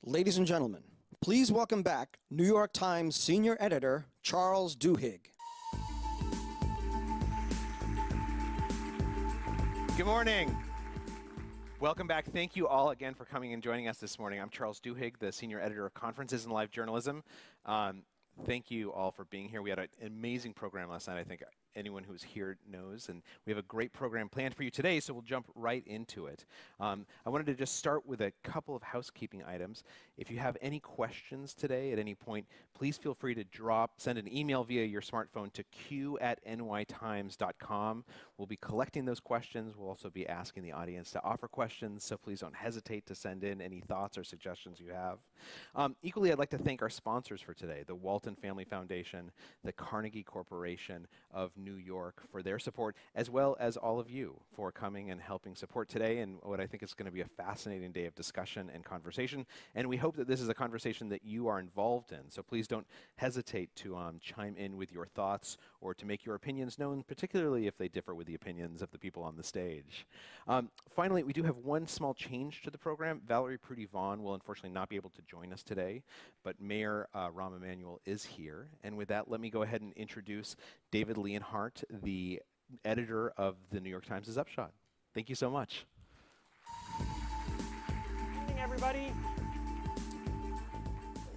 Ladies and gentlemen, please welcome back New York Times senior editor Charules Duhigg. Good morning. Welcome back. Thank you all again for coming and joining us this morning. I'm Charules Duhigg, the senior editor of Conferences and Live Journalism. Thank you all for being here. We had an amazing program last night. I think anyone who's here knows, and we have a great program planned for you today, so we'll jump right into it. I wanted to just start with a couple of housekeeping items. If you have any questions today at any point, please feel free to send an email via your smartphone to q@nytimes.com. We'll be collecting those questions. We'll also be asking the audience to offer questions, so please don't hesitate to send in any thoughts or suggestions you have. Equally, I'd like to thank our sponsors for today, the Walton Family Foundation, the Carnegie Corporation of New York, for their support, as well as all of you for coming and helping support today and what I think is going to be a fascinating day of discussion and conversation. And we hope that this is a conversation that you are involved in. So please don't hesitate to chime in with your thoughts or to make your opinions known, particularly if they differ with the opinions of the people on the stage. Finally, we do have one small change to the program. Valerie Prudy-Vaughn will unfortunately not be able to join us today, but Mayor Rahm Emanuel is here. And with that, let me go ahead and introduce David Leonhardt, the editor of the New York Times' Upshot. Thank you so much. Good evening, everybody.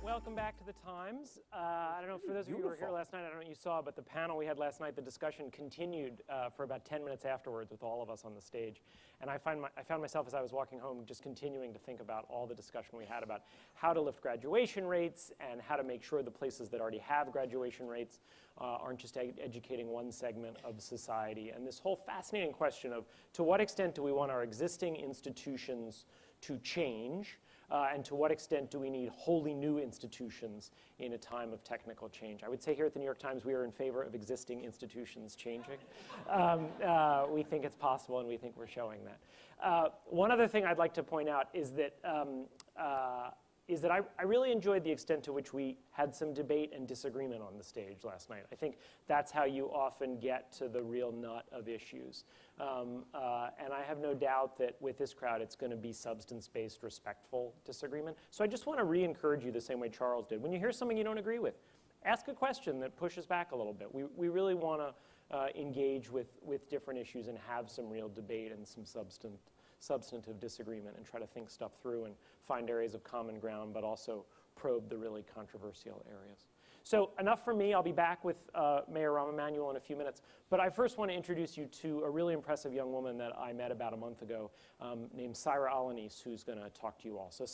Welcome back to the Times. I don't know, for those of you who were here last night, I don't know what you saw, but the panel we had last night, the discussion continued for about 10 minutes afterwards with all of us on the stage. And I found myself, as I was walking home, just continuing to think about all the discussion we had about how to lift graduation rates and how to make sure the places that already have graduation rates aren't just educating one segment of society. And this whole fascinating question of, to what extent do we want our existing institutions to change, and to what extent do we need wholly new institutions in a time of technical change? I would say here at the New York Times, we are in favor of existing institutions changing. We think it's possible, and we think we're showing that. One other thing I'd like to point out is that I really enjoyed the extent to which we had some debate and disagreement on the stage last night. I think that's how you often get to the real nut of issues. And I have no doubt that with this crowd, it's going to be substance-based, respectful disagreement. So I just want to re-encourage you the same way Charules did. When you hear something you don't agree with, ask a question that pushes back a little bit. We really want to engage with different issues and have some real debate and some substantive disagreement and try to think stuff through and find areas of common ground, but also probe the really controversial areas. So enough from me. I'll be back with Mayor Rahm Emanuel in a few minutes. But I first want to introduce you to a really impressive young woman that I met about a month ago named Saira Alanis, who's going to talk to you all. So